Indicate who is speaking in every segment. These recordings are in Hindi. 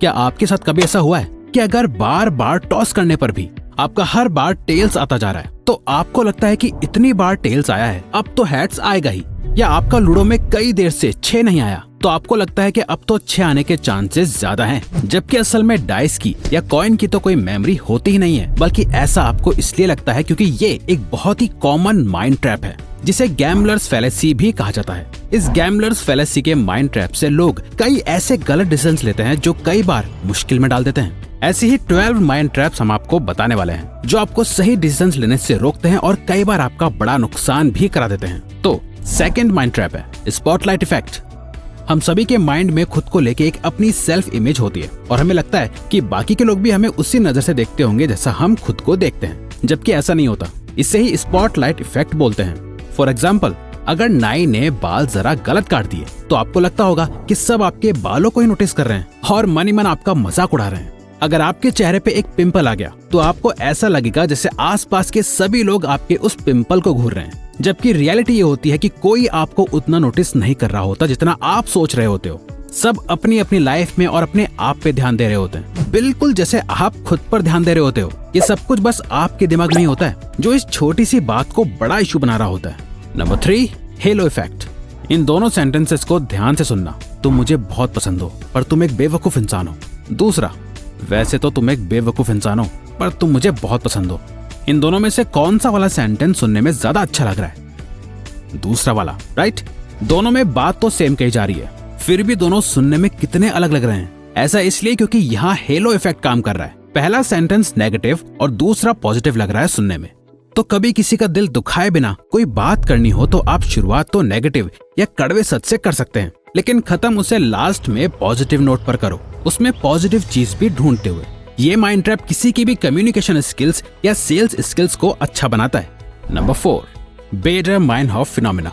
Speaker 1: क्या आपके साथ कभी ऐसा हुआ है कि अगर बार बार टॉस करने पर भी आपका हर बार टेल्स आता जा रहा है, तो आपको लगता है कि इतनी बार टेल्स आया है, अब तो हेड्स आएगा ही। या आपका लूडो में कई देर से 6 नहीं आया, तो आपको लगता है कि अब तो 6 आने के चांसेस ज्यादा हैं, जबकि असल में डाइस की या कॉइन की तो कोई मेमोरी होती ही नहीं है, बल्कि ऐसा आपको इसलिए लगता है क्योंकि ये एक बहुत ही कॉमन माइंड ट्रैप है, जिसे गैम्बलर्स फैलेसी भी कहा जाता है। इस गैम्बलर्स फैलेसी के माइंड ट्रैप से लोग कई ऐसे गलत डिसीजंस लेते हैं जो कई बार मुश्किल में डाल देते हैं। ऐसे ही 12 माइंड ट्रैप्स हम आपको बताने वाले हैं, जो आपको सही डिसीजंस लेने से रोकते हैं और कई बार आपका बड़ा नुकसान भी करा देते हैं। तो सेकंड माइंड ट्रैप है स्पॉटलाइट इफेक्ट। हम सभी के माइंड में खुद को लेके एक अपनी सेल्फ इमेज होती है और हमें लगता है कि बाकी के लोग भी हमें उसी नजर से देखते होंगे जैसा हम खुद को देखते हैं, जबकि ऐसा नहीं होता। इसे ही स्पॉटलाइट इफेक्ट बोलते हैं। फॉर एग्जाम्पल, अगर नाई ने बाल जरा गलत काट दिए तो आपको लगता होगा कि सब आपके बालों को ही नोटिस कर रहे हैं और मन ही मन आपका मजाक उड़ा रहे हैं। अगर आपके चेहरे पे एक पिंपल आ गया तो आपको ऐसा लगेगा जैसे आसपास के सभी लोग आपके उस पिंपल को घूर रहे हैं, जबकि रियलिटी ये होती है कि कोई आपको उतना नोटिस नहीं कर रहा होता जितना आप सोच रहे होते हो। सब अपनी अपनी लाइफ में और अपने आप पे ध्यान दे रहे होते हैं, बिल्कुल जैसे आप खुद पर ध्यान दे रहे होते हो। ये सब कुछ बस आपके दिमाग में ही होता है, जो इस छोटी सी बात को बड़ा इशू बना रहा होता है। Number 3, hello effect. इन दोनों सेंटेंसेस को ध्यान से सुनना। तुम मुझे बहुत पसंद हो पर तुम एक बेवकूफ इंसान हो। दूसरा, वैसे तो तुम एक बेवकूफ इंसान हो पर तुम मुझे बहुत पसंद हो। इन दोनों में से कौन सा वाला सेंटेंस सुनने में ज्यादा अच्छा लग रहा है? दूसरा वाला, राइट? दोनों में बात तो सेम कही जा रही है, फिर भी दोनों सुनने में कितने अलग लग रहे हैं। ऐसा इसलिए क्योंकि यहाँ हेलो इफेक्ट काम कर रहा है। पहला सेंटेंस नेगेटिव और दूसरा पॉजिटिव लग रहा है सुनने में। तो कभी किसी का दिल दुखाए बिना कोई बात करनी हो तो आप शुरुआत तो नेगेटिव या कड़वे सच से कर सकते हैं, लेकिन खत्म उसे लास्ट में पॉजिटिव नोट पर करो, उसमें पॉजिटिव चीज भी ढूंढते हुए। ये माइंड ट्रैप किसी की भी कम्युनिकेशन स्किल्स या सेल्स स्किल्स को अच्छा बनाता है। Number 4, Bader mind of phenomena.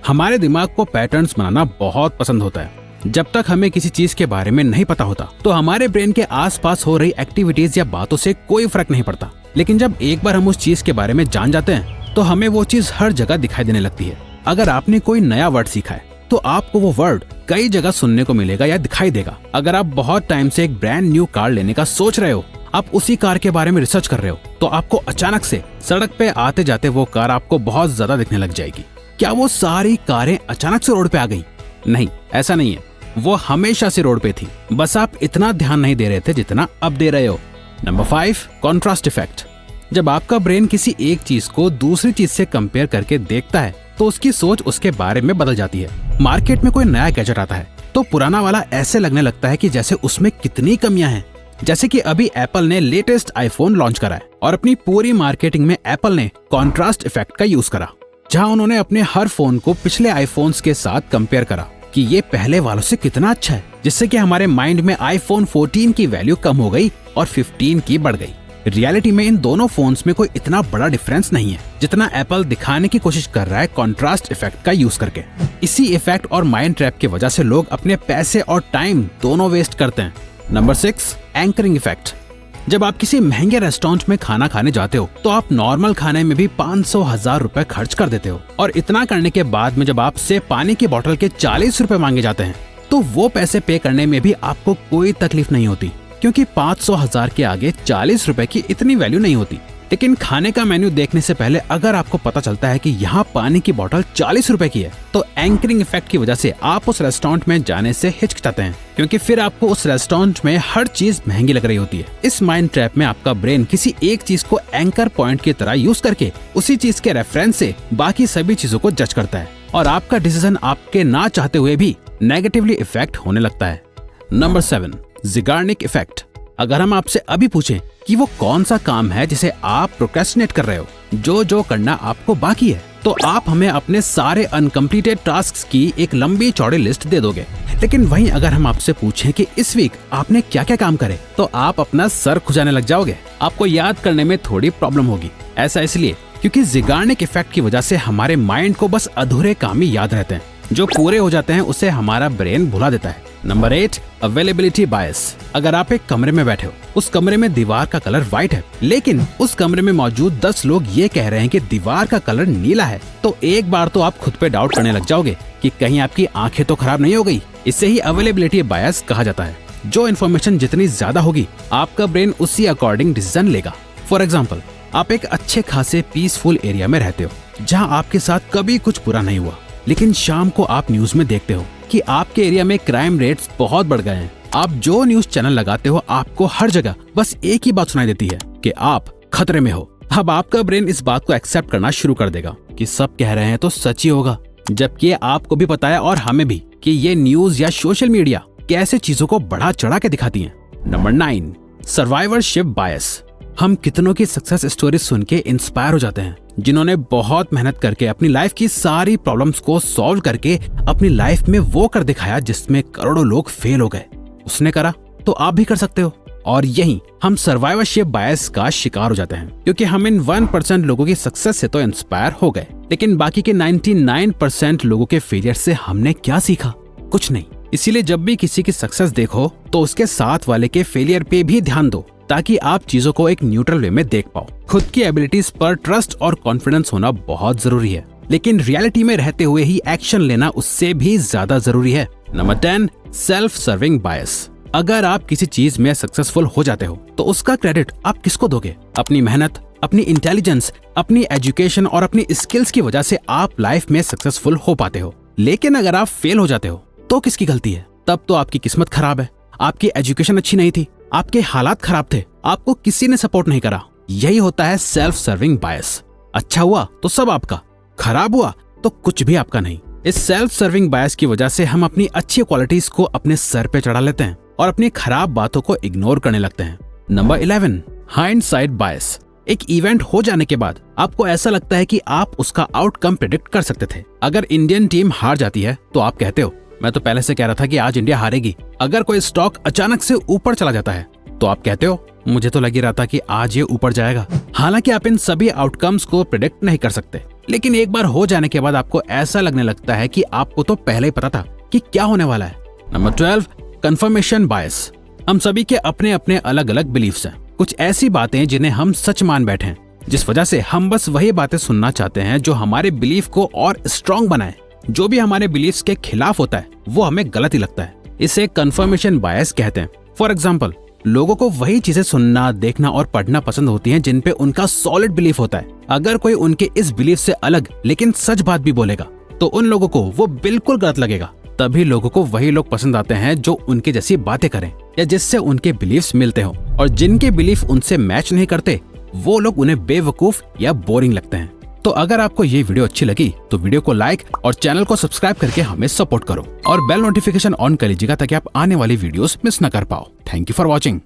Speaker 1: हमारे दिमाग को पैटर्न्स बनाना बहुत पसंद होता है। जब तक हमें किसी चीज के बारे में नहीं पता होता तो हमारे ब्रेन के आसपास हो रही एक्टिविटीज या बातों से कोई फर्क नहीं पड़ता, लेकिन जब एक बार हम उस चीज के बारे में जान जाते हैं तो हमें वो चीज हर जगह दिखाई देने लगती है। अगर आपने कोई नया वर्ड सीखा है तो आपको वो वर्ड कई जगह सुनने को मिलेगा या दिखाई देगा। अगर आप बहुत टाइम से एक ब्रांड न्यू कार लेने का सोच रहे हो, आप उसी कार के बारे में रिसर्च कर रहे हो, तो आपको अचानक से सड़क पे आते जाते वो कार आपको बहुत ज्यादा दिखने लग जाएगी। क्या वो सारी कारें अचानक से रोड पे आ गई? नहीं, ऐसा नहीं है। वो हमेशा से रोड पे थी, बस आप इतना ध्यान नहीं दे रहे थे जितना अब दे रहे हो। Number 5, contrast effect. जब आपका ब्रेन किसी एक चीज को दूसरी चीज से कंपेयर करके देखता है तो उसकी सोच उसके बारे में बदल जाती है। मार्केट में कोई नया गैजेट आता है तो पुराना वाला ऐसे लगने लगता है कि जैसे उसमें कितनी कमियां हैं। जैसे कि अभी एप्पल ने लेटेस्ट आईफोन लॉन्च करा है और अपनी पूरी मार्केटिंग में एप्पल ने कॉन्ट्रास्ट इफेक्ट का यूज करा, जहां उन्होंने अपने हर फोन को पिछले आईफोन्स के साथ कंपेयर करा कि ये पहले वालों से कितना अच्छा है, जिससे कि हमारे माइंड में आईफोन 14 की वैल्यू कम हो गई और 15 की बढ़ गई। रियलिटी में इन दोनों फोन्स में कोई इतना बड़ा डिफरेंस नहीं है जितना एप्पल दिखाने की कोशिश कर रहा है कॉन्ट्रास्ट इफेक्ट का यूज करके। इसी इफेक्ट और माइंड ट्रैप की वजह से लोग अपने पैसे और टाइम दोनों वेस्ट करते हैं। Number 6, anchoring effect. जब आप किसी महंगे रेस्टोरेंट में खाना खाने जाते हो तो आप नॉर्मल खाने में भी 500,000 रुपए खर्च कर देते हो, और इतना करने के बाद में जब आपसे पानी की बोतल के 40 रुपए मांगे जाते हैं तो वो पैसे पे करने में भी आपको कोई तकलीफ नहीं होती, क्योंकि 500,000 के आगे 40 रुपए की इतनी वैल्यू नहीं होती। लेकिन खाने का मेन्यू देखने से पहले अगर आपको पता चलता है कि यहाँ पानी की बोतल 40 रुपए की है, तो एंकरिंग इफेक्ट की वजह से आप उस रेस्टोरेंट में जाने से हिचकिचाते हैं, क्योंकि फिर आपको उस रेस्टोरेंट में हर चीज महंगी लग रही होती है। इस माइंड ट्रैप में आपका ब्रेन किसी एक चीज को एंकर पॉइंट की तरह यूज करके उसी चीज के रेफरेंस से बाकी सभी चीजों को जज करता है, और आपका डिसीजन आपके ना चाहते हुए भी नेगेटिवली इफेक्ट होने लगता है। Number 7, Zeigarnik effect. अगर हम आपसे अभी पूछें कि वो कौन सा काम है जिसे आप प्रोक्रेस्टिनेट कर रहे हो, जो करना आपको बाकी है, तो आप हमें अपने सारे अनकम्प्लीटेड टास्क्स की एक लंबी चौड़ी लिस्ट दे दोगे। लेकिन वहीं अगर हम आपसे पूछें कि इस वीक आपने क्या क्या काम करे, तो आप अपना सर खुजाने लग जाओगे। आपको याद करने में थोड़ी प्रॉब्लम होगी। ऐसा इसलिए क्योंकि ज़िगार्निक इफेक्ट की वजह से हमारे माइंड को बस अधूरे काम ही याद रहते हैं, जो पूरे हो जाते हैं उसे हमारा ब्रेन भुला देता है। नंबर 8, अवेलेबिलिटी बायस। अगर आप एक कमरे में बैठे हो, उस कमरे में दीवार का कलर व्हाइट है, लेकिन उस कमरे में मौजूद 10 लोग ये कह रहे हैं कि दीवार का कलर नीला है, तो एक बार तो आप खुद पे डाउट करने लग जाओगे कि कहीं आपकी आंखें तो खराब नहीं हो गई। इसे ही अवेलेबिलिटी बायस कहा जाता है। जो इन्फॉर्मेशन जितनी ज्यादा होगी आपका ब्रेन उसी अकॉर्डिंग डिसीजन लेगा। फॉर एग्जाम्पल, आप एक अच्छे खासे पीसफुल एरिया में रहते हो जहां आपके साथ कभी कुछ बुरा नहीं हुआ, लेकिन शाम को आप न्यूज में देखते हो कि आपके एरिया में क्राइम रेट्स बहुत बढ़ गए हैं। आप जो न्यूज चैनल लगाते हो आपको हर जगह बस एक ही बात सुनाई देती है कि आप खतरे में हो। अब आपका ब्रेन इस बात को एक्सेप्ट करना शुरू कर देगा कि सब कह रहे हैं तो सच ही होगा, जबकि आपको भी पता है और हमें भी कि ये न्यूज या सोशल मीडिया कैसे चीजों को बढ़ा चढ़ा के दिखाती हैं। Number 9, survivorship bias. हम कितनों की सक्सेस स्टोरी सुन के इंस्पायर हो जाते हैं, जिन्होंने बहुत मेहनत करके अपनी लाइफ की सारी प्रॉब्लम्स को सॉल्व करके अपनी लाइफ में वो कर दिखाया जिसमें करोड़ों लोग फेल हो गए। उसने करा तो आप भी कर सकते हो। और यही हम सर्वाइवरशिप बायस का शिकार हो जाते हैं, क्योंकि हम इन 1% लोगों की सक्सेस से तो इंस्पायर हो गए, लेकिन बाकी के 99% लोगों के फेलियर से हमने क्या सीखा? कुछ नहीं। इसीलिए जब भी किसी की सक्सेस देखो तो उसके साथ वाले के फेलियर पे भी ध्यान दो, ताकि आप चीजों को एक न्यूट्रल वे में देख पाओ। खुद की एबिलिटीज पर ट्रस्ट और कॉन्फिडेंस होना बहुत जरूरी है, लेकिन रियलिटी में रहते हुए ही एक्शन लेना उससे भी ज्यादा जरूरी है। नंबर 10, सेल्फ सर्विंग बायस। अगर आप किसी चीज में सक्सेसफुल हो जाते हो तो उसका क्रेडिट आप किसको दोगे? अपनी मेहनत, अपनी इंटेलिजेंस, अपनी एजुकेशन और अपनी स्किल्स की वजह से आप लाइफ में सक्सेसफुल हो पाते हो। लेकिन अगर आप फेल हो जाते हो तो किसकी गलती है? तब तो आपकी किस्मत खराब है, आपकी एजुकेशन अच्छी नहीं थी, आपके हालात खराब थे, आपको किसी ने सपोर्ट नहीं करा। यही होता है सेल्फ सर्विंग बायस। अच्छा हुआ तो सब आपका, खराब हुआ तो कुछ भी आपका नहीं। इस सेल्फ सर्विंग बायस की वजह से हम अपनी अच्छी क्वालिटीज को अपने सर पे चढ़ा लेते हैं और अपनी खराब बातों को इग्नोर करने लगते हैं। नंबर 11, हाइंडसाइट बायस। एक इवेंट हो जाने के बाद आपको ऐसा लगता है कि आप उसका आउटकम प्रेडिक्ट कर सकते थे। अगर इंडियन टीम हार जाती है तो आप कहते हो, मैं तो पहले से कह रहा था कि आज इंडिया हारेगी। अगर कोई स्टॉक अचानक से ऊपर चला जाता है तो आप कहते हो, मुझे तो लग ही रहा था कि आज ये ऊपर जाएगा। हालांकि आप इन सभी आउटकम्स को प्रेडिक्ट नहीं कर सकते, लेकिन एक बार हो जाने के बाद आपको ऐसा लगने लगता है कि आपको तो पहले ही पता था कि क्या होने वाला है। Number 12, confirmation bias. हम सभी के अपने अपने अलग अलग बिलीफ्स हैं। कुछ ऐसी बातें जिन्हें हम सच मान बैठे हैं, जिस वजह से हम बस वही बातें सुनना चाहते हैं जो हमारे बिलीफ को और स्ट्रॉन्ग बनाए। जो भी हमारे बिलीफ्स के खिलाफ होता है वो हमें गलत ही लगता है। इसे कंफर्मेशन बायस कहते हैं। फॉर एग्जाम्पल, लोगों को वही चीजें सुनना, देखना और पढ़ना पसंद होती हैं जिन पे उनका सॉलिड बिलीफ होता है। अगर कोई उनके इस बिलीफ से अलग लेकिन सच बात भी बोलेगा तो उन लोगों को वो बिल्कुल गलत लगेगा। तभी लोगों को वही लोग पसंद आते हैं जो उनके जैसी बातें करें या जिससे उनके बिलीफ्स मिलते हो, और जिनके बिलीफ उनसे मैच नहीं करते वो लोग उन्हें बेवकूफ या बोरिंग लगते हैं। तो अगर आपको ये वीडियो अच्छी लगी तो वीडियो को लाइक और चैनल को सब्सक्राइब करके हमें सपोर्ट करो और बेल नोटिफिकेशन ऑन कर लीजिएगा ताकि आप आने वाली वीडियोस मिस न कर पाओ। Thank you for watching.